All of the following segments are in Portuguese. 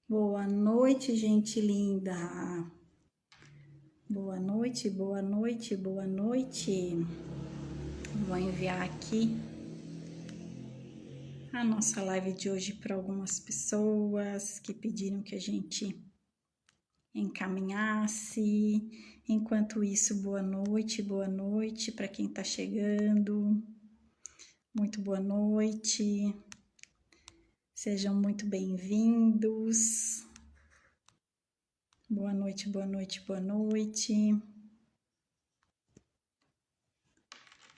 Boa noite, gente linda. Boa noite, boa noite, boa noite. Vou enviar aqui a nossa live de hoje para algumas pessoas que pediram que a gente encaminhasse. Enquanto isso, boa noite para quem está chegando. Muito boa noite. Sejam muito bem-vindos. Boa noite, boa noite, boa noite.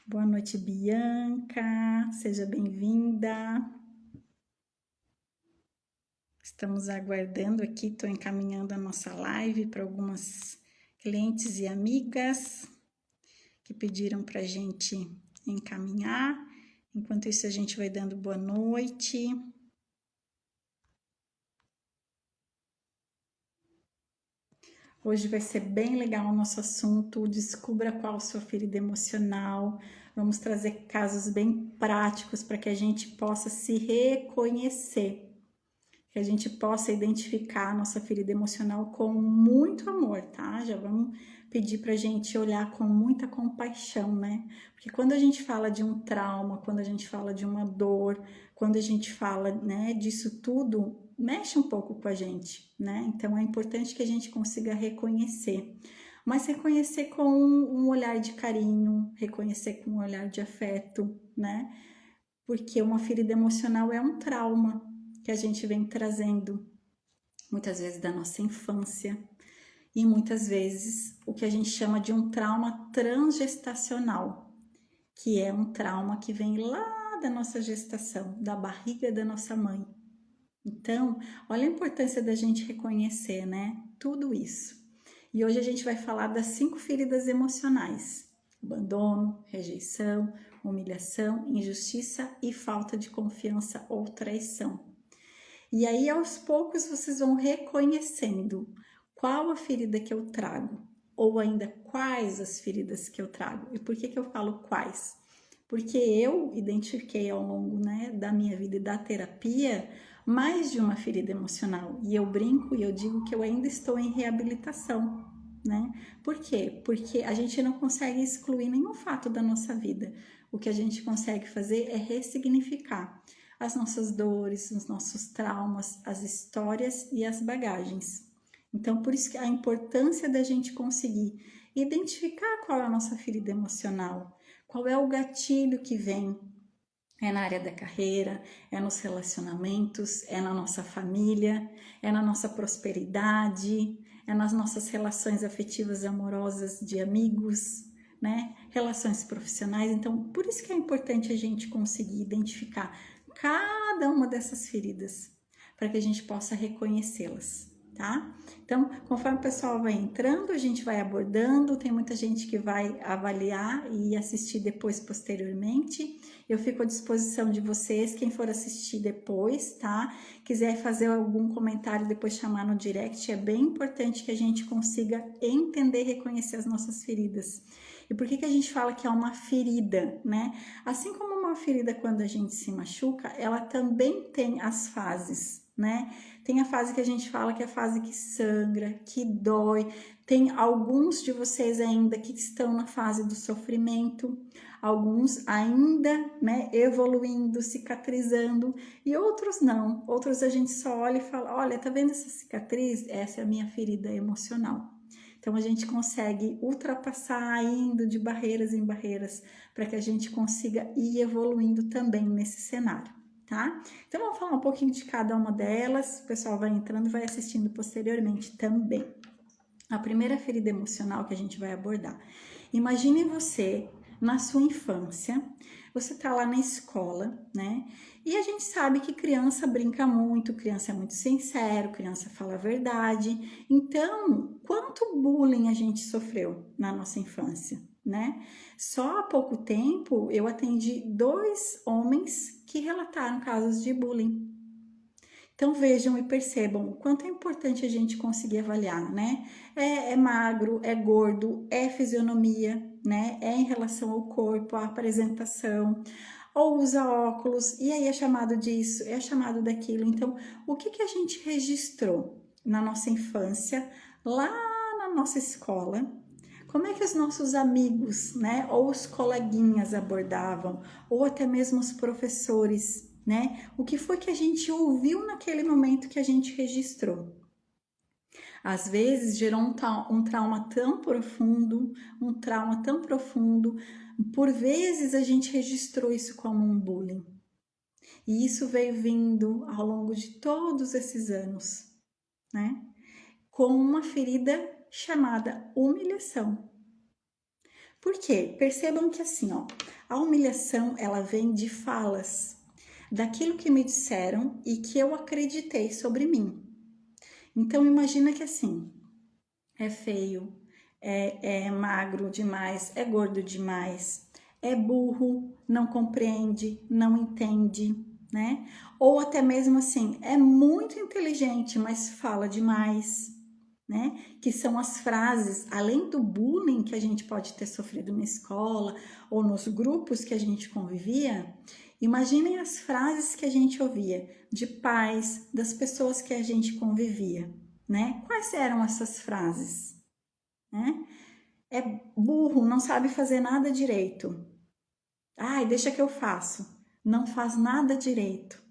Boa noite, Bianca. Seja bem-vinda. Estamos aguardando aqui, estou encaminhando a nossa live para algumas clientes e amigas que pediram para a gente encaminhar. Enquanto isso, a gente vai dando boa noite. Hoje vai ser bem legal o nosso assunto, descubra qual a sua ferida emocional. Vamos trazer casos bem práticos para que a gente possa se reconhecer, que a gente possa identificar a nossa ferida emocional com muito amor, tá? Já vamos pedir pra gente olhar com muita compaixão, né? Porque quando a gente fala de um trauma, quando a gente fala de uma dor, quando a gente fala, né, disso tudo, mexe um pouco com a gente, né? Então é importante que a gente consiga reconhecer, mas reconhecer com um olhar de carinho, reconhecer com um olhar de afeto, né? Porque uma ferida emocional é um trauma que a gente vem trazendo muitas vezes da nossa infância e muitas vezes o que a gente chama de um trauma transgestacional, que é um trauma que vem lá da nossa gestação, da barriga da nossa mãe. Então, olha a importância da gente reconhecer, né? Tudo isso. E hoje a gente vai falar das 5 feridas emocionais: abandono, rejeição, humilhação, injustiça e falta de confiança ou traição. E aí, aos poucos, vocês vão reconhecendo qual a ferida que eu trago, ou ainda quais as feridas que eu trago. E por que eu falo quais? Porque eu identifiquei ao longo, né, da minha vida e da terapia mais de uma ferida emocional. E eu brinco e eu digo que eu ainda estou em reabilitação, né? Por quê? Porque a gente não consegue excluir nenhum fato da nossa vida. O que a gente consegue fazer é ressignificar as nossas dores, os nossos traumas, as histórias e as bagagens. Então, por isso que a importância da gente conseguir identificar qual é a nossa ferida emocional, qual é o gatilho que vem. É na área da carreira, é nos relacionamentos, é na nossa família, é na nossa prosperidade, é nas nossas relações afetivas e amorosas de amigos, né? Relações profissionais. Então, por isso que é importante a gente conseguir identificar cada uma dessas feridas, para que a gente possa reconhecê-las, tá? Então, conforme o pessoal vai entrando, a gente vai abordando, tem muita gente que vai avaliar e assistir depois, posteriormente. Eu fico à disposição de vocês, quem for assistir depois, tá? Quiser fazer algum comentário, depois chamar no direct, é bem importante que a gente consiga entender e reconhecer as nossas feridas. E por que a gente fala que é uma ferida, né? Assim como uma ferida, quando a gente se machuca, ela também tem as fases, né? Tem a fase que a gente fala que é a fase que sangra, que dói. Tem alguns de vocês ainda que estão na fase do sofrimento, alguns ainda, né, evoluindo, cicatrizando, e outros não. Outros a gente só olha e fala: olha, tá vendo essa cicatriz? Essa é a minha ferida emocional. Então a gente consegue ultrapassar indo de barreiras em barreiras para que a gente consiga ir evoluindo também nesse cenário, tá? Então vamos falar um pouquinho de cada uma delas, o pessoal vai entrando e vai assistindo posteriormente também. A primeira ferida emocional que a gente vai abordar. Imagine você na sua infância, você tá lá na escola, né? E a gente sabe que criança brinca muito, criança é muito sincero, criança fala a verdade. Então, quanto bullying a gente sofreu na nossa infância, né? Só há pouco tempo eu atendi 2 homens que relataram casos de bullying. Então vejam e percebam o quanto é importante a gente conseguir avaliar, né? É magro, é gordo, é fisionomia, né? É em relação ao corpo, à apresentação. ou usa óculos, e aí é chamado disso, é chamado daquilo. Então, o que que a gente registrou na nossa infância, lá na nossa escola? Como é que os nossos amigos, né, ou os coleguinhas abordavam, ou até mesmo os professores, né? O que foi que a gente ouviu naquele momento que a gente registrou? Às vezes gerou um trauma tão profundo, por vezes a gente registrou isso como um bullying. E isso veio vindo ao longo de todos esses anos, né? Com uma ferida chamada humilhação. Por quê? Percebam que assim, ó, a humilhação ela vem de falas, daquilo que me disseram e que eu acreditei sobre mim. Então imagina que assim, é feio, é magro demais, é gordo demais, é burro, não compreende, não entende, né? Ou até mesmo assim, é muito inteligente, mas fala demais, né? Que são as frases, além do bullying que a gente pode ter sofrido na escola ou nos grupos que a gente convivia, imaginem as frases que a gente ouvia de pais, das pessoas que a gente convivia, né? Quais eram essas frases? Né? É burro, não sabe fazer nada direito. Ai, deixa que eu faço. Não faz nada direito.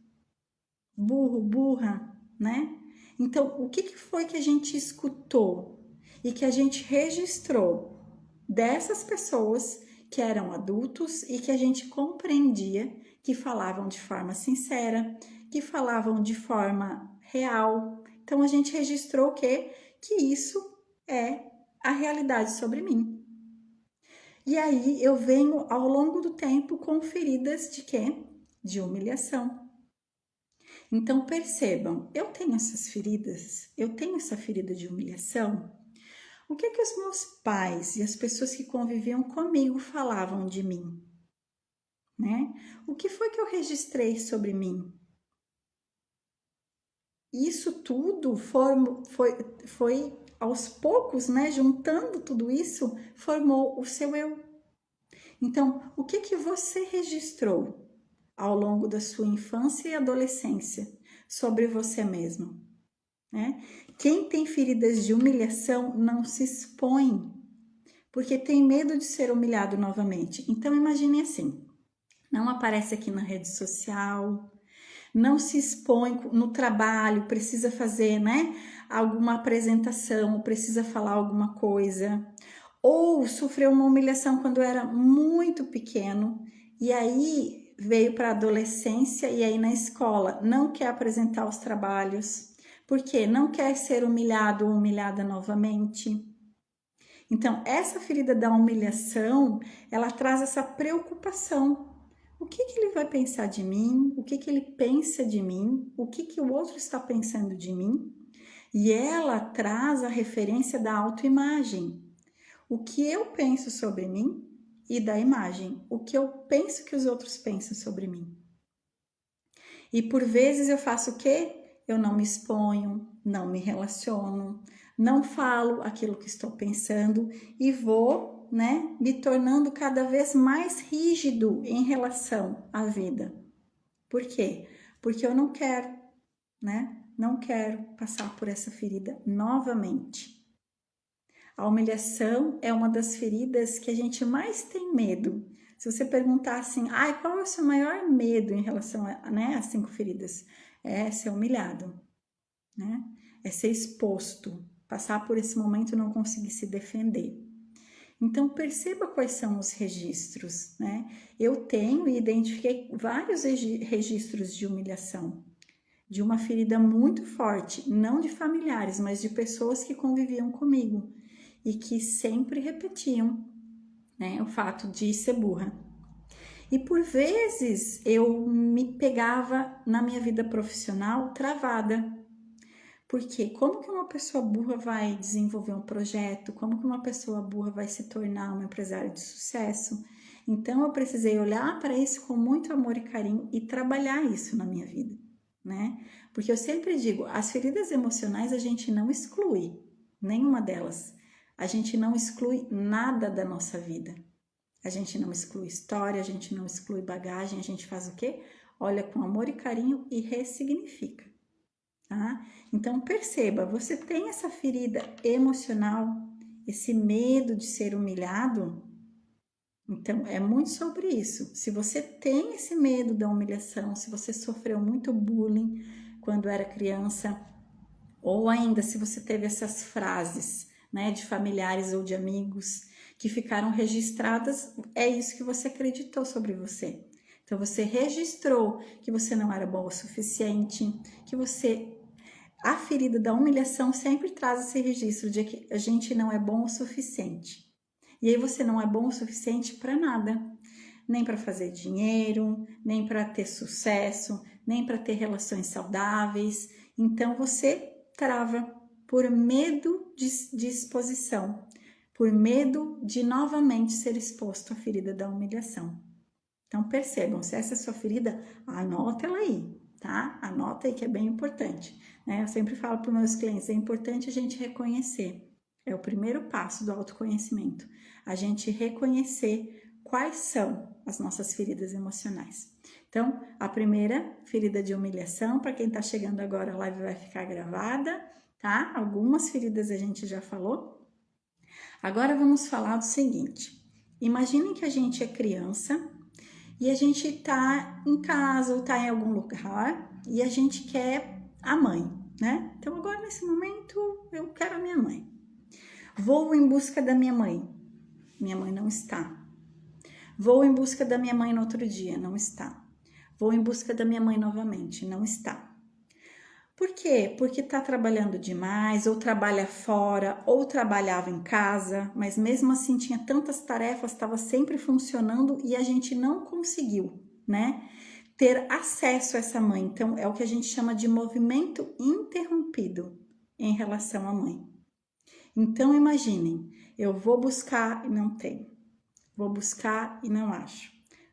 Burro, burra, né? Então, o que foi que a gente escutou e que a gente registrou dessas pessoas que eram adultos e que a gente compreendia que falavam de forma sincera, que falavam de forma real. Então, a gente registrou o quê? Que isso é a realidade sobre mim. E aí eu venho ao longo do tempo com feridas de quê? De humilhação. Então percebam, eu tenho essas feridas, eu tenho essa ferida de humilhação. O que que os meus pais e as pessoas que conviviam comigo falavam de mim? Né? O que foi que eu registrei sobre mim? Isso tudo foi aos poucos, né? Juntando tudo isso, formou o seu eu. Então, o que que você registrou ao longo da sua infância e adolescência sobre você mesmo? Né? Quem tem feridas de humilhação não se expõe, porque tem medo de ser humilhado novamente. Então, imagine assim, não aparece aqui na rede social, não se expõe no trabalho, precisa fazer, né, alguma apresentação, precisa falar alguma coisa, ou sofreu uma humilhação quando era muito pequeno e aí veio para a adolescência e aí na escola não quer apresentar os trabalhos, porque não quer ser humilhado ou humilhada novamente. Então, essa ferida da humilhação, ela traz essa preocupação. O que que ele vai pensar de mim? O que que ele pensa de mim? O que que o outro está pensando de mim? E ela traz a referência da autoimagem. O que eu penso sobre mim e da imagem. O que eu penso que os outros pensam sobre mim. E por vezes eu faço o quê? Eu não me exponho, não me relaciono, não falo aquilo que estou pensando e vou, né, me tornando cada vez mais rígido em relação à vida. Por quê? Porque eu não quero, né? Não quero passar por essa ferida novamente. A humilhação é uma das feridas que a gente mais tem medo. Se você perguntar assim, ai, qual é o seu maior medo em relação a, né, às 5 feridas? É ser humilhado, né? É ser exposto, passar por esse momento e não conseguir se defender. Então, perceba quais são os registros, né? Eu tenho e identifiquei vários registros de humilhação, de uma ferida muito forte, não de familiares, mas de pessoas que conviviam comigo e que sempre repetiam, né, o fato de ser burra. E por vezes eu me pegava na minha vida profissional travada. Porque como que uma pessoa burra vai desenvolver um projeto? Como que uma pessoa burra vai se tornar uma empresária de sucesso? Então eu precisei olhar para isso com muito amor e carinho e trabalhar isso na minha vida, né? Porque eu sempre digo, as feridas emocionais a gente não exclui, nenhuma delas. A gente não exclui nada da nossa vida. A gente não exclui história, a gente não exclui bagagem, a gente faz o quê? Olha com amor e carinho e ressignifica, tá? Então perceba, você tem essa ferida emocional, esse medo de ser humilhado? Então é muito sobre isso. Se você tem esse medo da humilhação, se você sofreu muito bullying quando era criança, ou ainda se você teve essas frases, né, de familiares ou de amigos que ficaram registradas, é isso que você acreditou sobre você. Então você registrou que você não era boa o suficiente, que você... A ferida da humilhação sempre traz esse registro de que a gente não é bom o suficiente. E aí você não é bom o suficiente para nada. Nem para fazer dinheiro, nem para ter sucesso, nem para ter relações saudáveis. Então você trava por medo de exposição, por medo de novamente ser exposto à ferida da humilhação. Então percebam, se essa é a sua ferida, anota ela aí, tá? Anota aí que é bem importante, né? Eu sempre falo para os meus clientes, é importante a gente reconhecer. É o primeiro passo do autoconhecimento, a gente reconhecer quais são as nossas feridas emocionais. Então, a primeira, ferida de humilhação, para quem está chegando agora, a live vai ficar gravada, tá? Algumas feridas a gente já falou. Agora vamos falar do seguinte, imaginem que a gente é criança e a gente tá em casa ou tá em algum lugar e a gente quer a mãe, né? Então agora nesse momento eu quero a minha mãe. Vou em busca da minha mãe não está. Vou em busca da minha mãe no outro dia, não está. Vou em busca da minha mãe novamente, não está. Por quê? Porque tá trabalhando demais, ou trabalha fora, ou trabalhava em casa, mas mesmo assim tinha tantas tarefas, estava sempre funcionando e a gente não conseguiu, né? Ter acesso a essa mãe. Então, é o que a gente chama de movimento interrompido em relação à mãe. Então, imaginem, eu vou buscar e não tenho. Vou buscar e não acho.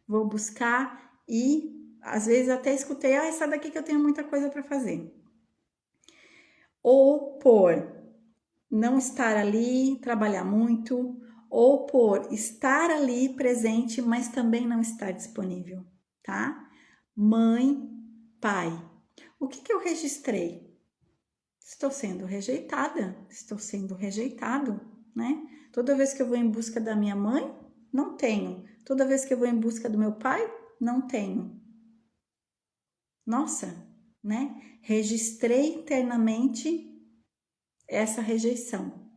Vou buscar e, às vezes, até escutei, essa daqui que eu tenho muita coisa para fazer. Ou por não estar ali, trabalhar muito, ou por estar ali presente, mas também não estar disponível, tá? Mãe, pai. O que eu registrei? Estou sendo rejeitada, estou sendo rejeitado, né? Toda vez que eu vou em busca da minha mãe, não tenho. Toda vez que eu vou em busca do meu pai, não tenho. Nossa, né? Registrei internamente essa rejeição,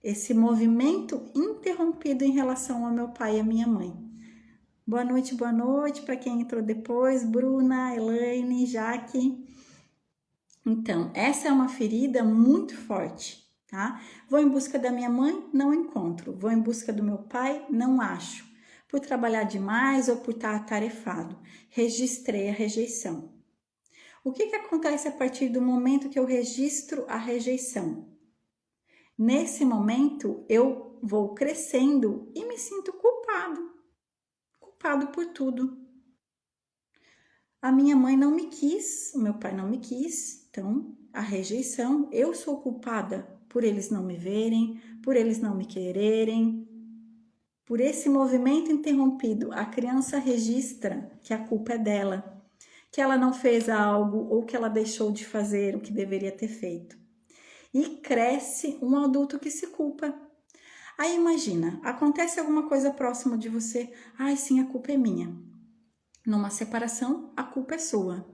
esse movimento interrompido em relação ao meu pai e à minha mãe. Boa noite para quem entrou depois, Bruna, Elaine, Jaque. Então, essa é uma ferida muito forte, tá? Vou em busca da minha mãe, não encontro. Vou em busca do meu pai, não acho. Por trabalhar demais ou por estar atarefado. Registrei a rejeição. O que acontece a partir do momento que eu registro a rejeição? Nesse momento, eu vou crescendo e me sinto culpado. Culpado por tudo. A minha mãe não me quis, o meu pai não me quis, então a rejeição, eu sou culpada por eles não me verem, por eles não me quererem. Por esse movimento interrompido, a criança registra que a culpa é dela, que ela não fez algo ou que ela deixou de fazer o que deveria ter feito. E cresce um adulto que se culpa. Aí imagina, acontece alguma coisa próxima de você, ai sim, a culpa é minha. Numa separação, a culpa é sua.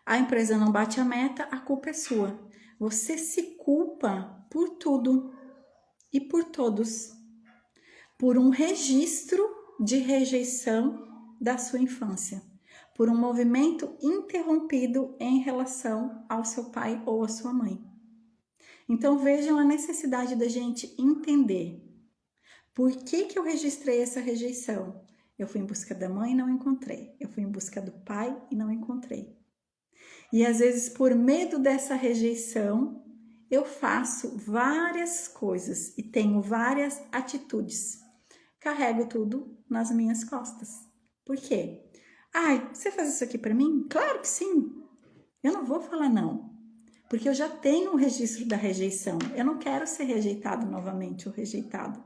A empresa não bate a meta, a culpa é sua. Você se culpa por tudo e por todos. Por um registro de rejeição da sua infância. Por um movimento interrompido em relação ao seu pai ou à sua mãe. Então vejam a necessidade da gente entender por que eu registrei essa rejeição. Eu fui em busca da mãe e não encontrei. Eu fui em busca do pai e não encontrei. E às vezes por medo dessa rejeição, eu faço várias coisas e tenho várias atitudes. Carrego tudo nas minhas costas. Por quê? Ai, você faz isso aqui para mim? Claro que sim. Eu não vou falar não. Porque eu já tenho o registro da rejeição. Eu não quero ser rejeitado novamente ou rejeitado.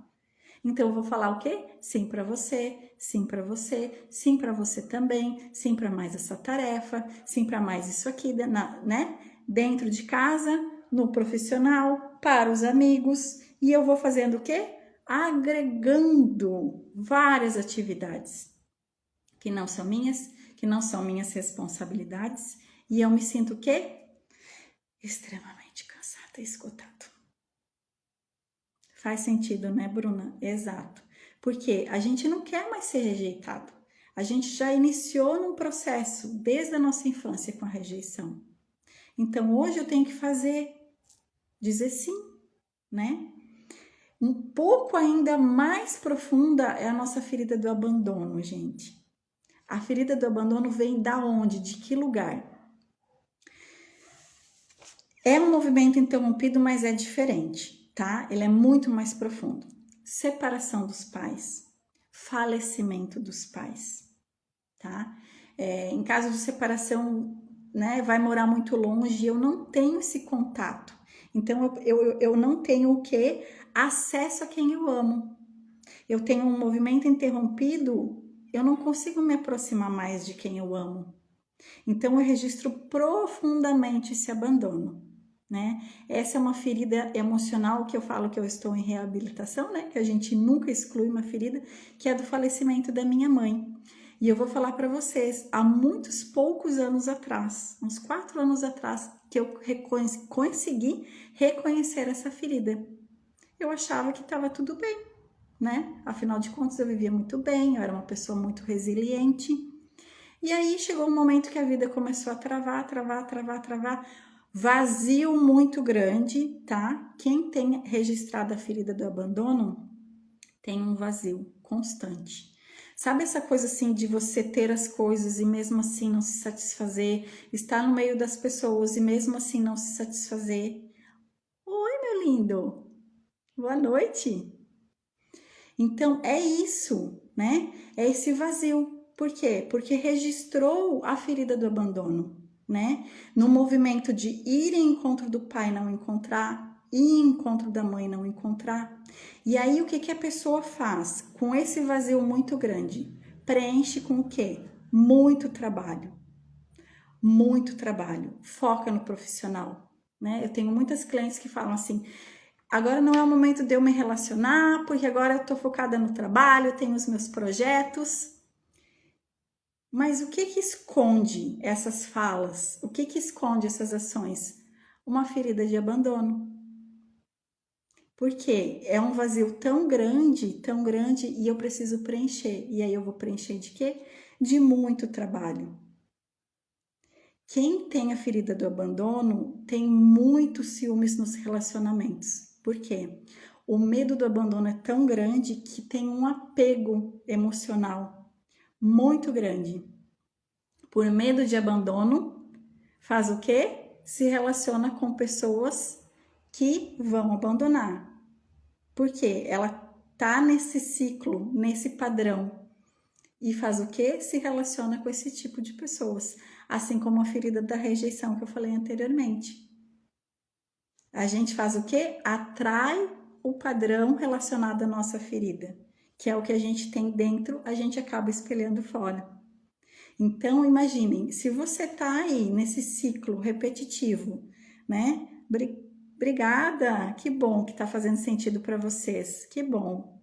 Então eu vou falar o quê? Sim para você, sim para você, sim para você também, sim para mais essa tarefa, sim para mais isso aqui, né? Dentro de casa, no profissional, para os amigos. E eu vou fazendo o quê? Agregando várias atividades que não são minhas responsabilidades. E eu me sinto o quê? Extremamente cansada e esgotada. Faz sentido, né, Bruna? Exato. Porque a gente não quer mais ser rejeitado. A gente já iniciou num processo desde a nossa infância com a rejeição. Então hoje eu tenho que dizer sim, né? Um pouco ainda mais profunda é a nossa ferida do abandono, gente. A ferida do abandono vem da onde? De que lugar? É um movimento interrompido, mas é diferente, tá? Ele é muito mais profundo. Separação dos pais, falecimento dos pais, tá? Em caso de separação, né, vai morar muito longe, eu não tenho esse contato. Então, eu não tenho o quê? Acesso a quem eu amo. Eu tenho um movimento interrompido, eu não consigo me aproximar mais de quem eu amo. Então, eu registro profundamente esse abandono, né? Essa é uma ferida emocional que eu falo que eu estou em reabilitação, né? Que a gente nunca exclui uma ferida, que é do falecimento da minha mãe. E eu vou falar para vocês, há muitos poucos anos atrás, uns 4 anos atrás, que eu consegui reconhecer essa ferida. Eu achava que estava tudo bem, né? Afinal de contas, eu vivia muito bem, eu era uma pessoa muito resiliente. E aí chegou um momento que a vida começou a travar, vazio muito grande, tá? Quem tem registrado a ferida do abandono tem um vazio constante. Sabe essa coisa assim de você ter as coisas e mesmo assim não se satisfazer, estar no meio das pessoas e mesmo assim não se satisfazer? Oi, meu lindo. Boa noite. Então é isso, né? É esse vazio. Por quê? Porque registrou a ferida do abandono, né? No movimento de ir em encontro do pai não encontrar, ir em encontro da mãe não encontrar. E aí o que que a pessoa faz com esse vazio muito grande? Preenche com o quê? Muito trabalho. Muito trabalho. Foca no profissional, né? Eu tenho muitas clientes que falam assim: agora não é o momento de eu me relacionar, porque agora eu tô focada no trabalho, tenho os meus projetos. Mas o que que esconde essas falas? O que que esconde essas ações? Uma ferida de abandono. Porque é um vazio tão grande e eu preciso preencher. E aí eu vou preencher de quê? De muito trabalho. Quem tem a ferida do abandono tem muitos ciúmes nos relacionamentos. Por quê? O medo do abandono é tão grande que tem um apego emocional muito grande. Por medo de abandono, faz o quê? Se relaciona com pessoas que vão abandonar. Por quê? Ela tá nesse ciclo, nesse padrão. E faz o quê? Se relaciona com esse tipo de pessoas. Assim como a ferida da rejeição que eu falei anteriormente. A gente faz o quê? Atrai o padrão relacionado à nossa ferida, que é o que a gente tem dentro, a gente acaba espelhando fora. Então, imaginem, se você tá aí nesse ciclo repetitivo, né? Obrigada, que bom que tá fazendo sentido para vocês, que bom.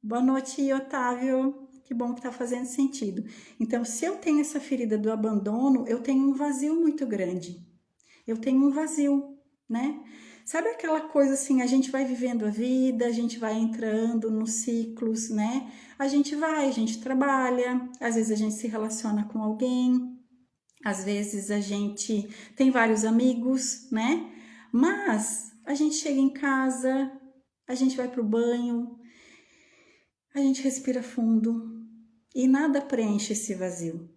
Boa noite, Otávio. Que bom que tá fazendo sentido. Então, se eu tenho essa ferida do abandono, eu tenho um vazio muito grande. Eu tenho um vazio, né? Sabe aquela coisa assim, a gente vai vivendo a vida, a gente vai entrando nos ciclos, né? A gente trabalha, às vezes a gente se relaciona com alguém, às vezes a gente tem vários amigos, né? Mas a gente chega em casa, a gente vai pro banho, a gente respira fundo e nada preenche esse vazio,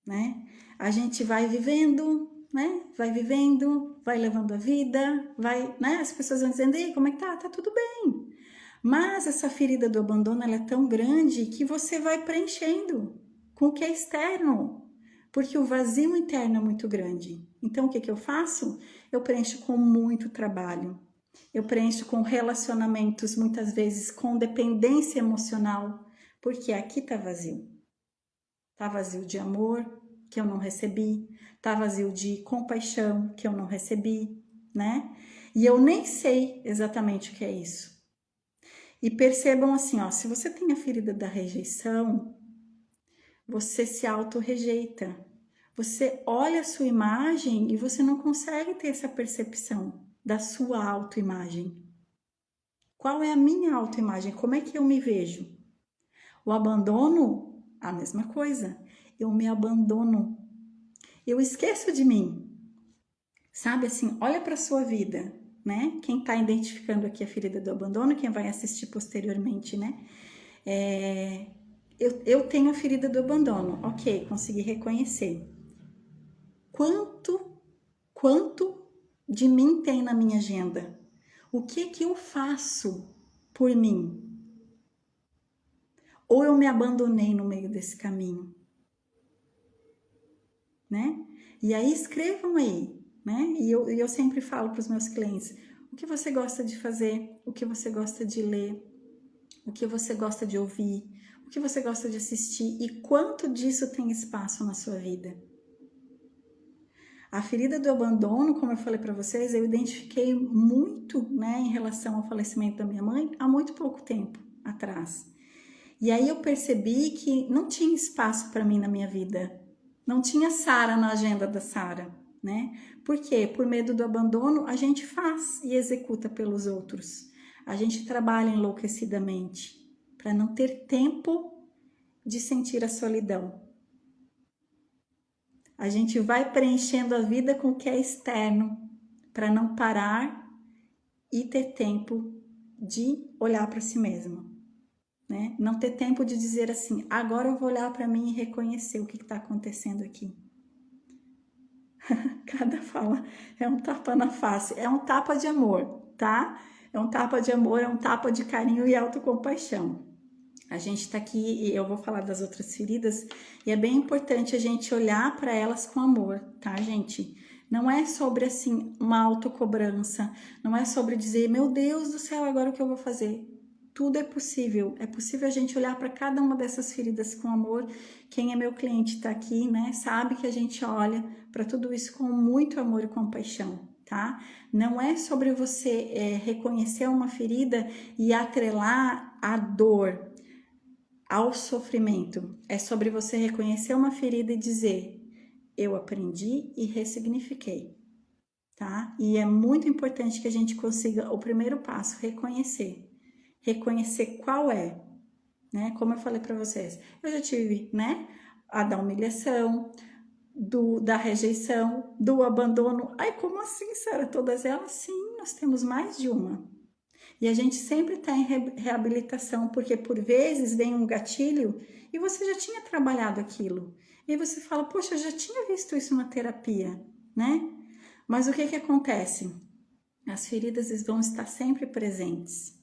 né? A gente vai vivendo, né? Vai vivendo, vai levando a vida, vai, né? As pessoas vão dizendo: "Ei, como é que tá? Tá tudo bem". Mas essa ferida do abandono ela é tão grande que você vai preenchendo com o que é externo, porque o vazio interno é muito grande. Então o que que eu faço? Eu preencho com muito trabalho. Eu preencho com relacionamentos, muitas vezes com dependência emocional, porque aqui tá vazio. Tá vazio de amor, que eu não recebi, tá vazio de compaixão, que eu não recebi, né? E eu nem sei exatamente o que é isso. E percebam assim, ó, se você tem a ferida da rejeição, você se auto-rejeita. Você olha a sua imagem e você não consegue ter essa percepção da sua autoimagem. Qual é a minha autoimagem? Como é que eu me vejo? O abandono, a mesma coisa. Eu me abandono. Eu esqueço de mim. Sabe assim, olha para a sua vida, né? Quem está identificando aqui a ferida do abandono, quem vai assistir posteriormente, né? Eu tenho a ferida do abandono. Ok, consegui reconhecer. Quanto de mim tem na minha agenda? O que eu faço por mim? Ou eu me abandonei no meio desse caminho, né? E aí escrevam aí, né? E eu sempre falo para os meus clientes, o que você gosta de fazer, o que você gosta de ler, o que você gosta de ouvir, o que você gosta de assistir e quanto disso tem espaço na sua vida. A ferida do abandono, como eu falei para vocês, eu identifiquei muito, né, em relação ao falecimento da minha mãe há muito pouco tempo atrás. E aí eu percebi que não tinha espaço para mim na minha vida. Não tinha Sara na agenda da Sara, né? Por quê? Por medo do abandono, a gente faz e executa pelos outros. A gente trabalha enlouquecidamente para não ter tempo de sentir a solidão. A gente vai preenchendo a vida com o que é externo para não parar e ter tempo de olhar para si mesmo. Né? Não ter tempo de dizer assim, agora eu vou olhar para mim e reconhecer o que está acontecendo aqui. Cada fala é um tapa na face, é um tapa de amor, tá? É um tapa de amor, é um tapa de carinho e autocompaixão. A gente tá aqui e eu vou falar das outras feridas e é bem importante a gente olhar para elas com amor, tá, gente? Não é sobre assim uma autocobrança, não é sobre dizer, meu Deus do céu, agora o que eu vou fazer? Tudo é possível a gente olhar para cada uma dessas feridas com amor. Quem é meu cliente tá aqui, né? Sabe que a gente olha para tudo isso com muito amor e compaixão, tá? Não é sobre você reconhecer uma ferida e atrelar a dor ao sofrimento. É sobre você reconhecer uma ferida e dizer, eu aprendi e ressignifiquei, tá? E é muito importante que a gente consiga o primeiro passo, reconhecer. Reconhecer qual é, né? Como eu falei para vocês, eu já tive, né? A da humilhação, da rejeição, do abandono. Ai, como assim, Sara? Todas elas? Sim, nós temos mais de uma. E a gente sempre está em reabilitação, porque por vezes vem um gatilho e você já tinha trabalhado aquilo. E você fala, poxa, eu já tinha visto isso na terapia, né? Mas o que acontece? As feridas vão estar sempre presentes.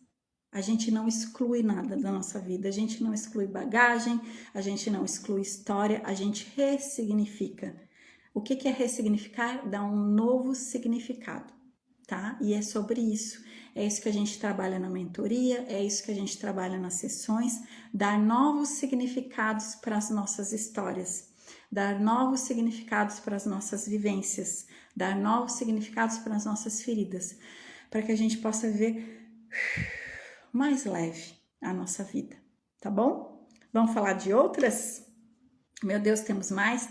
A gente não exclui nada da nossa vida, a gente não exclui bagagem, a gente não exclui história, a gente ressignifica. O que é ressignificar? Dar um novo significado, tá? E é sobre isso. É isso que a gente trabalha na mentoria, é isso que a gente trabalha nas sessões, dar novos significados para as nossas histórias, dar novos significados para as nossas vivências, dar novos significados para as nossas feridas, para que a gente possa viver mais leve a nossa vida, tá bom? Vamos falar de outras? Meu Deus, temos mais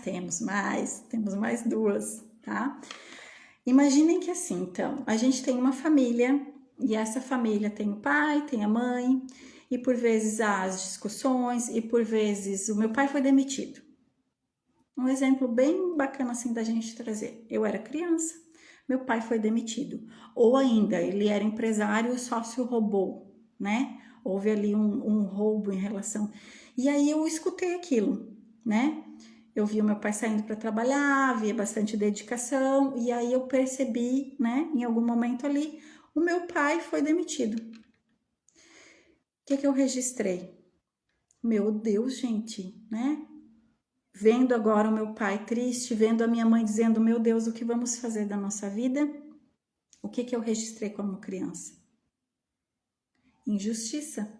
duas, tá? Imaginem que assim, então, a gente tem uma família e essa família tem o pai, tem a mãe e por vezes há as discussões e por vezes o meu pai foi demitido. Um exemplo bem bacana assim da gente trazer. Eu era criança, meu pai foi demitido. Ou ainda, ele era empresário e o sócio roubou, né? Houve ali um roubo em relação... E aí eu escutei aquilo, né? Eu vi o meu pai saindo para trabalhar, via bastante dedicação, e aí eu percebi, né, em algum momento ali, o meu pai foi demitido. O que eu registrei? Meu Deus, gente, né? Vendo agora o meu pai triste, vendo a minha mãe dizendo, meu Deus, o que vamos fazer da nossa vida? O que eu registrei como criança? Injustiça.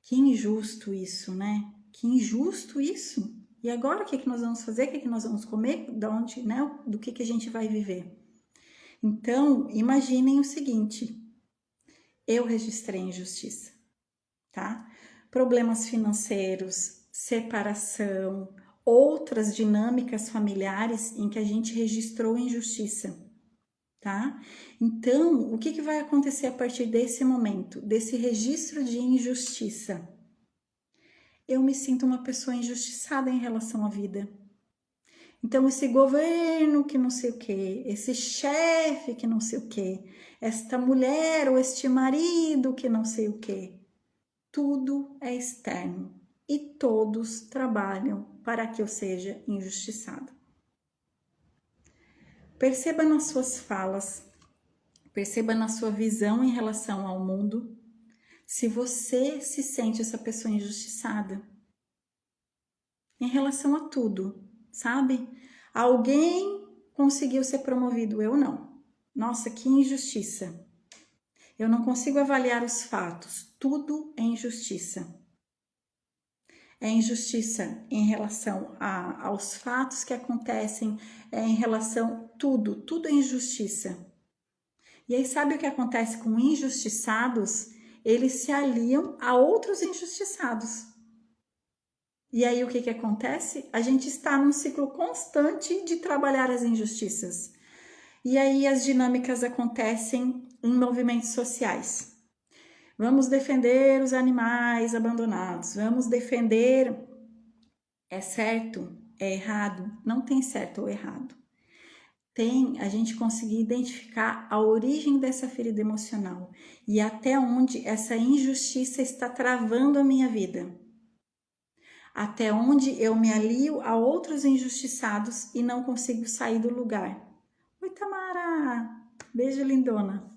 Que injusto isso, né? Que injusto isso. E agora o que nós vamos fazer? O que nós vamos comer? De onde, né? Do que a gente vai viver? Então, imaginem o seguinte: eu registrei injustiça, tá? Problemas financeiros, separação, outras dinâmicas familiares em que a gente registrou injustiça, tá? Então, o que vai acontecer a partir desse momento, desse registro de injustiça? Eu me sinto uma pessoa injustiçada em relação à vida. Então, esse governo que não sei o que, esse chefe que não sei o que, esta mulher ou este marido que não sei o que, tudo é externo e todos trabalham para que eu seja injustiçada. Perceba nas suas falas, perceba na sua visão em relação ao mundo, se você se sente essa pessoa injustiçada em relação a tudo, sabe? Alguém conseguiu ser promovido, eu não. Nossa, que injustiça. Eu não consigo avaliar os fatos, tudo é injustiça. É injustiça em relação aos fatos que acontecem, em relação tudo é injustiça. E aí sabe o que acontece com injustiçados? Eles se aliam a outros injustiçados. E aí o que acontece? A gente está num ciclo constante de trabalhar as injustiças. E aí as dinâmicas acontecem em movimentos sociais. Vamos defender os animais abandonados, vamos defender... É certo? É errado? Não tem certo ou errado. Tem a gente conseguir identificar a origem dessa ferida emocional e até onde essa injustiça está travando a minha vida. Até onde eu me alio a outros injustiçados e não consigo sair do lugar. Oi, Tamara! Beijo, lindona!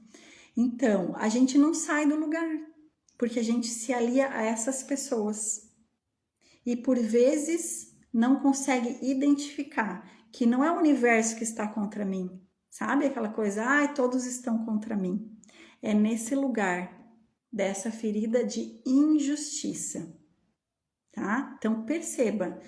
Então, a gente não sai do lugar, porque a gente se alia a essas pessoas. E por vezes não consegue identificar que não é o universo que está contra mim. Sabe aquela coisa, todos estão contra mim. É nesse lugar dessa ferida de injustiça. Tá? Então perceba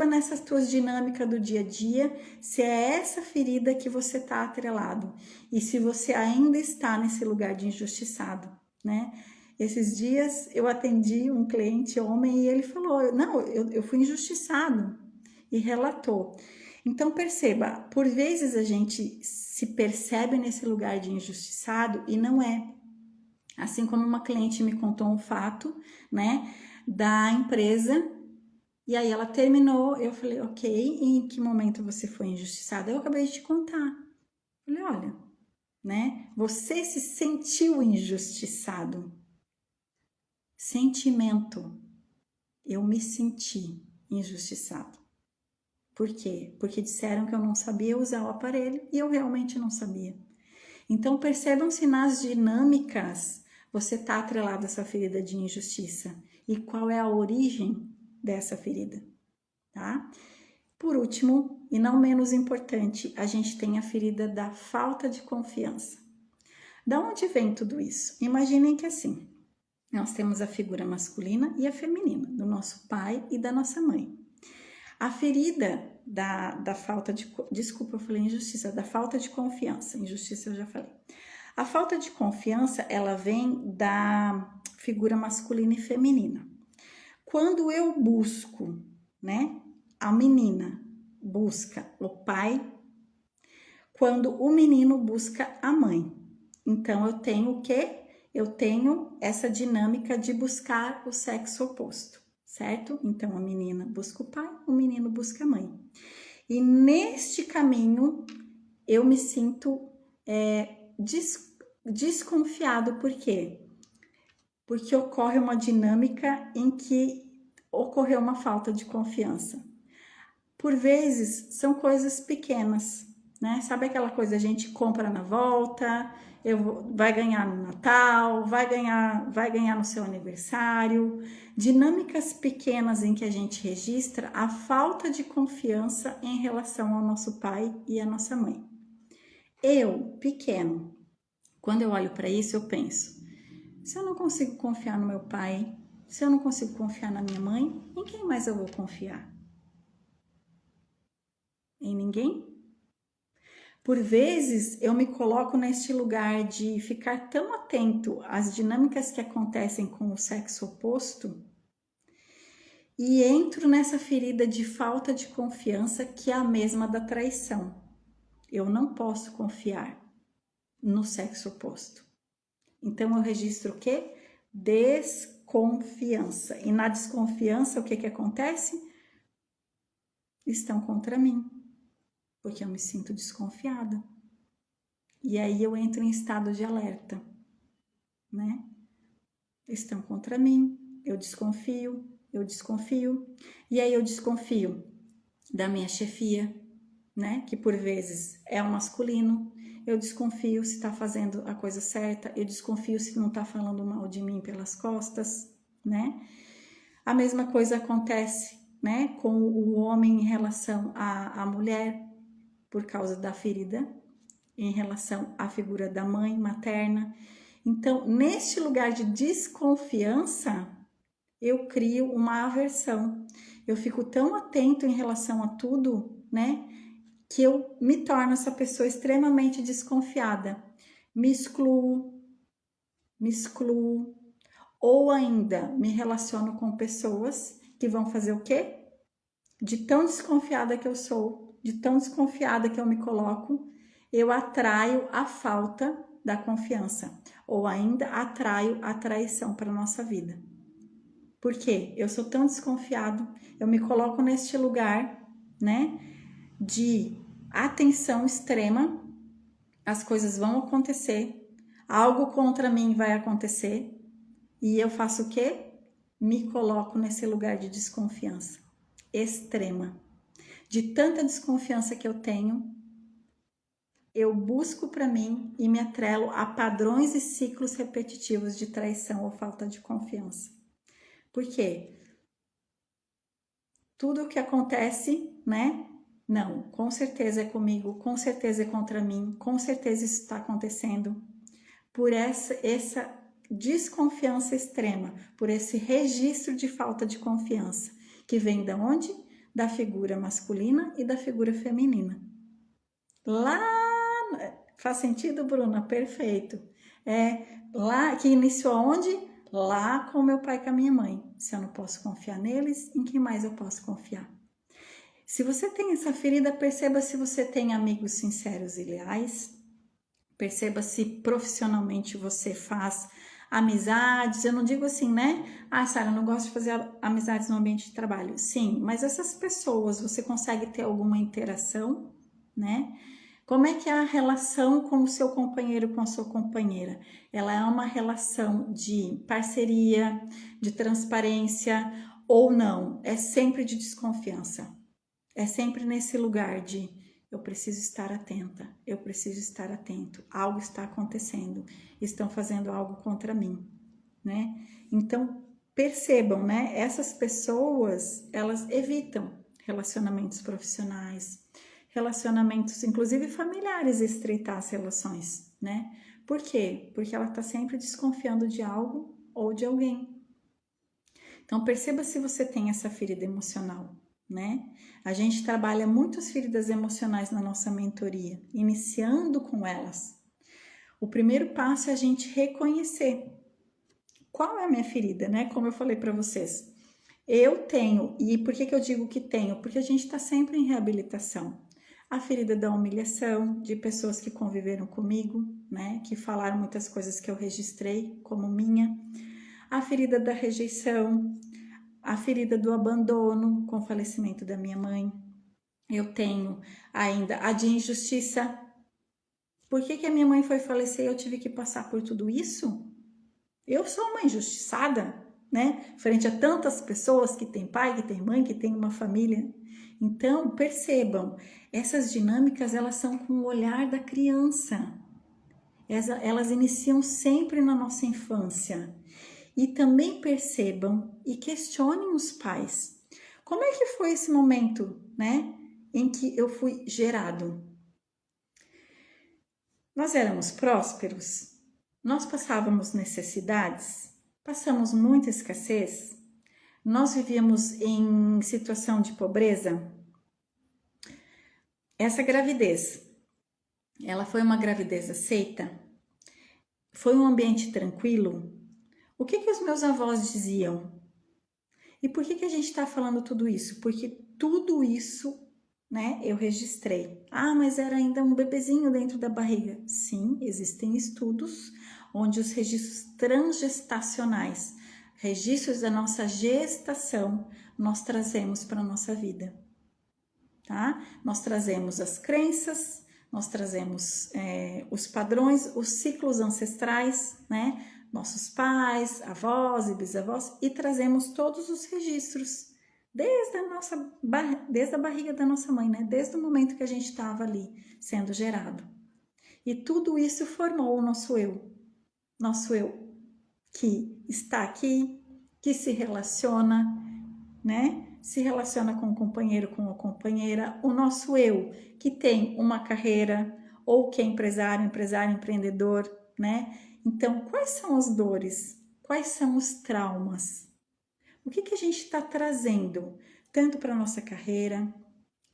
nessas tuas dinâmicas do dia a dia se é essa ferida que você está atrelado e se você ainda está nesse lugar de injustiçado, né? Esses dias eu atendi um cliente homem e ele falou, não, eu fui injustiçado e relatou. Então perceba, por vezes a gente se percebe nesse lugar de injustiçado e não é. Assim como uma cliente me contou um fato, né? Da empresa, e aí ela terminou, eu falei, ok, em que momento você foi injustiçada? Eu acabei de te contar. Eu falei, olha, né, você se sentiu injustiçado. Sentimento, eu me senti injustiçado. Por quê? Porque disseram que eu não sabia usar o aparelho e eu realmente não sabia. Então percebam-se nas dinâmicas você está atrelado a essa ferida de injustiça e qual é a origem dessa ferida, tá? Por último, e não menos importante, a gente tem a ferida da falta de confiança. Da onde vem tudo isso? Imaginem que assim, nós temos a figura masculina e a feminina, do nosso pai e da nossa mãe. A ferida da falta de... Desculpa, eu falei injustiça, da falta de confiança. Injustiça eu já falei. A falta de confiança, ela vem da figura masculina e feminina. Quando eu busco, né, a menina busca o pai, quando o menino busca a mãe. Então, eu tenho o quê? Eu tenho essa dinâmica de buscar o sexo oposto, certo? Então, a menina busca o pai, o menino busca a mãe. E neste caminho, eu me sinto desconfiado. Por quê? Porque ocorre uma dinâmica em que ocorreu uma falta de confiança. Por vezes, são coisas pequenas, né? Sabe aquela coisa, a gente compra na volta, vai ganhar no Natal, vai ganhar no seu aniversário. Dinâmicas pequenas em que a gente registra a falta de confiança em relação ao nosso pai e à nossa mãe. Eu, pequeno, quando eu olho para isso, eu penso, se eu não consigo confiar no meu pai, se eu não consigo confiar na minha mãe, em quem mais eu vou confiar? Em ninguém? Por vezes eu me coloco neste lugar de ficar tão atento às dinâmicas que acontecem com o sexo oposto e entro nessa ferida de falta de confiança que é a mesma da traição. Eu não posso confiar no sexo oposto. Então eu registro o quê? Desconfiança. E na desconfiança, o que que acontece? Estão contra mim, porque eu me sinto desconfiada. E aí eu entro em estado de alerta, né? Estão contra mim, eu desconfio. E aí eu desconfio da minha chefia, né? Que por vezes é o masculino. Eu desconfio se tá fazendo a coisa certa, eu desconfio se não tá falando mal de mim pelas costas, né? A mesma coisa acontece, né, com o homem em relação à mulher, por causa da ferida, em relação à figura da mãe materna. Então, neste lugar de desconfiança, eu crio uma aversão. Eu fico tão atento em relação a tudo, né, que eu me torno essa pessoa extremamente desconfiada. Me excluo, ou ainda me relaciono com pessoas que vão fazer o quê? De tão desconfiada que eu sou, de tão desconfiada que eu me coloco, eu atraio a falta da confiança, ou ainda atraio a traição para a nossa vida. Por quê? Eu sou tão desconfiado, eu me coloco neste lugar, né, de atenção extrema, as coisas vão acontecer, algo contra mim vai acontecer, e eu faço o quê? Me coloco nesse lugar de desconfiança extrema. De tanta desconfiança que eu tenho, eu busco para mim e me atrelo a padrões e ciclos repetitivos de traição ou falta de confiança. Por quê? Tudo o que acontece, né? Não, com certeza é comigo, com certeza é contra mim, com certeza isso está acontecendo. Por essa desconfiança extrema, por esse registro de falta de confiança, que vem da onde? Da figura masculina e da figura feminina. Lá, faz sentido, Bruna? Perfeito. É lá que iniciou aonde? Lá com meu pai e com a minha mãe. Se eu não posso confiar neles, em quem mais eu posso confiar? Se você tem essa ferida, perceba se você tem amigos sinceros e leais. Perceba se profissionalmente você faz amizades. Eu não digo assim, né? Ah, Sara, eu não gosto de fazer amizades no ambiente de trabalho. Sim, mas essas pessoas, você consegue ter alguma interação, né? Como é que é a relação com o seu companheiro, com a sua companheira? Ela é uma relação de parceria, de transparência ou não? É sempre de desconfiança. É sempre nesse lugar de eu preciso estar atenta, eu preciso estar atento, algo está acontecendo, estão fazendo algo contra mim, né? Então, percebam, né? Essas pessoas, elas evitam relacionamentos profissionais, relacionamentos, inclusive familiares, estreitar as relações, né? Por quê? Porque ela está sempre desconfiando de algo ou de alguém. Então, perceba se você tem essa ferida emocional, né? A gente trabalha muitas feridas emocionais na nossa mentoria, iniciando com elas. O primeiro passo é a gente reconhecer qual é a minha ferida, né? Como eu falei para vocês, eu tenho, e por que eu digo que tenho? Porque a gente está sempre em reabilitação. A ferida da humilhação, de pessoas que conviveram comigo, né? Que falaram muitas coisas que eu registrei como minha. A ferida da rejeição, a ferida do abandono com o falecimento da minha mãe. Eu tenho ainda a de injustiça. Por que a minha mãe foi falecer e eu tive que passar por tudo isso? Eu sou uma injustiçada, né? Frente a tantas pessoas que têm pai, que têm mãe, que têm uma família. Então, percebam, essas dinâmicas, elas são com o olhar da criança. Elas iniciam sempre na nossa infância. E também percebam e questionem os pais. Como é que foi esse momento, né, em que eu fui gerado? Nós éramos prósperos? Nós passávamos necessidades? Passamos muita escassez? Nós vivíamos em situação de pobreza? Essa gravidez, ela foi uma gravidez aceita? Foi um ambiente tranquilo? O que os meus avós diziam? E por que a gente está falando tudo isso? Porque tudo isso, né, eu registrei. Ah, mas era ainda um bebezinho dentro da barriga. Sim, existem estudos onde os registros transgestacionais, registros da nossa gestação, nós trazemos para a nossa vida, tá? Nós trazemos as crenças, nós trazemos os padrões, os ciclos ancestrais, né? Nossos pais, avós e bisavós, e trazemos todos os registros desde a barriga da nossa mãe, né? Desde o momento que a gente estava ali sendo gerado. E tudo isso formou o nosso eu que está aqui, que se relaciona, né? Se relaciona com o companheiro, com a companheira, o nosso eu que tem uma carreira ou que é empresário, empreendedor, né? Então, quais são as dores? Quais são os traumas? O que a gente está trazendo, tanto para a nossa carreira,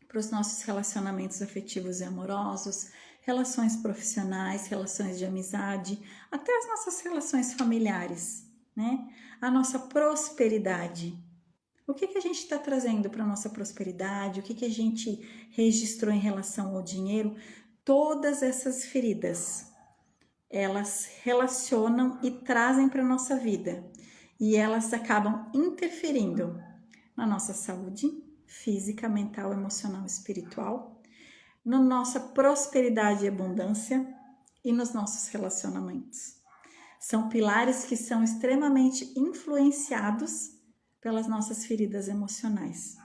para os nossos relacionamentos afetivos e amorosos, relações profissionais, relações de amizade, até as nossas relações familiares, né? A nossa prosperidade. O que a gente está trazendo para a nossa prosperidade? O que a gente registrou em relação ao dinheiro? Todas essas feridas, elas relacionam e trazem para a nossa vida. E elas acabam interferindo na nossa saúde física, mental, emocional, espiritual, na nossa prosperidade e abundância e nos nossos relacionamentos. São pilares que são extremamente influenciados pelas nossas feridas emocionais.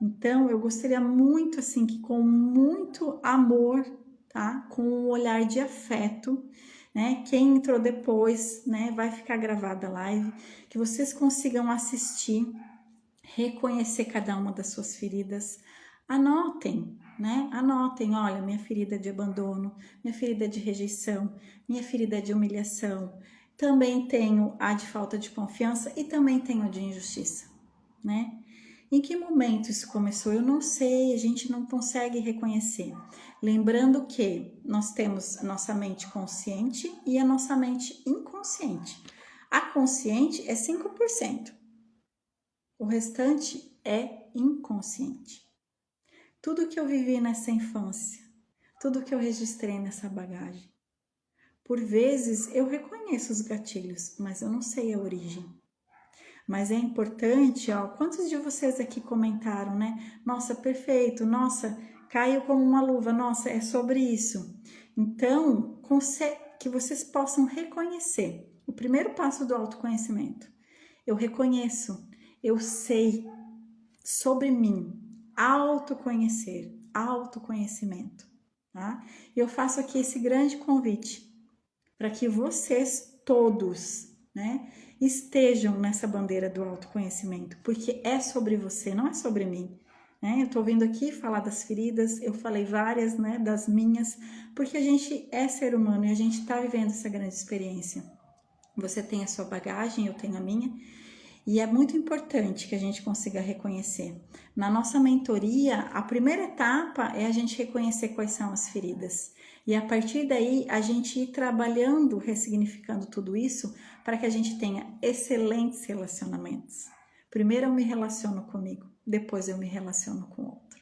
Então, eu gostaria muito, assim, que com muito amor, tá? Com um olhar de afeto, né? Quem entrou depois, né? Vai ficar gravada a live, que vocês consigam assistir, reconhecer cada uma das suas feridas. Anotem, né? Anotem, olha, minha ferida de abandono, minha ferida de rejeição, minha ferida de humilhação. Também tenho a de falta de confiança e também tenho a de injustiça, né? Em que momento isso começou? Eu não sei, a gente não consegue reconhecer. Lembrando que nós temos a nossa mente consciente e a nossa mente inconsciente. A consciente é 5%. O restante é inconsciente. Tudo que eu vivi nessa infância, tudo que eu registrei nessa bagagem. Por vezes eu reconheço os gatilhos, mas eu não sei a origem. Mas é importante, ó, quantos de vocês aqui comentaram, né? Nossa, perfeito, nossa, caiu como uma luva, nossa, é sobre isso. Então, que vocês possam reconhecer. O primeiro passo do autoconhecimento. Eu reconheço, eu sei sobre mim, autoconhecimento, tá? Eu faço aqui esse grande convite para que vocês todos, né, estejam nessa bandeira do autoconhecimento, porque é sobre você, não é sobre mim, né? Eu tô vindo aqui falar das feridas, eu falei várias, né, das minhas, porque a gente é ser humano e a gente tá vivendo essa grande experiência. Você tem a sua bagagem, eu tenho a minha, e é muito importante que a gente consiga reconhecer. Na nossa mentoria, a primeira etapa é a gente reconhecer quais são as feridas. E a partir daí, a gente ir trabalhando, ressignificando tudo isso, para que a gente tenha excelentes relacionamentos. Primeiro eu me relaciono comigo, depois eu me relaciono com o outro.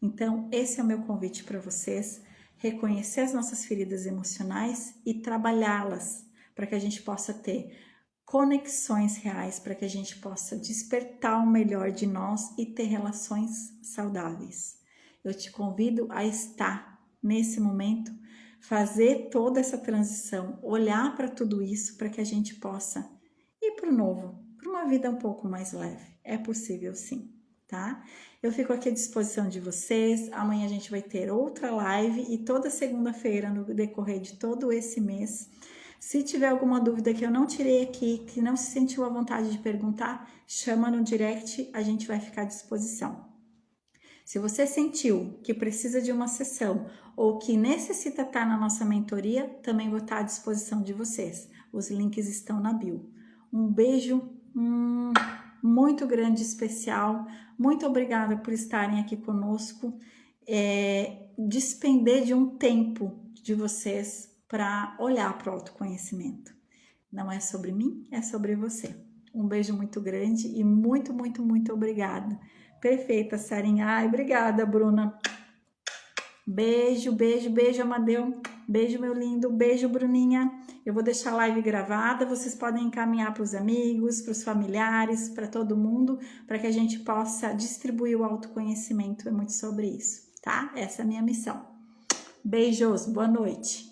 Então, esse é o meu convite para vocês, reconhecer as nossas feridas emocionais e trabalhá-las, para que a gente possa ter conexões reais, para que a gente possa despertar o melhor de nós e ter relações saudáveis. Eu te convido a estar nesse momento, fazer toda essa transição, olhar para tudo isso, para que a gente possa ir para o novo, para uma vida um pouco mais leve. É possível sim, tá? Eu fico aqui à disposição de vocês. Amanhã a gente vai ter outra live e toda segunda-feira, no decorrer de todo esse mês. Se tiver alguma dúvida que eu não tirei aqui, que não se sentiu à vontade de perguntar, chama no direct, a gente vai ficar à disposição. Se você sentiu que precisa de uma sessão ou que necessita estar na nossa mentoria, também vou estar à disposição de vocês. Os links estão na bio. Um beijo muito grande, especial. Muito obrigada por estarem aqui conosco. Despender de um tempo de vocês para olhar para o autoconhecimento. Não é sobre mim, é sobre você. Um beijo muito grande e muito, muito, muito obrigada. Perfeita, Sarinha. Ai, obrigada, Bruna. Beijo, beijo, beijo, Amadeu. Beijo, meu lindo. Beijo, Bruninha. Eu vou deixar a live gravada. Vocês podem encaminhar para os amigos, para os familiares, para todo mundo, para que a gente possa distribuir o autoconhecimento. É muito sobre isso, tá? Essa é a minha missão. Beijos, boa noite.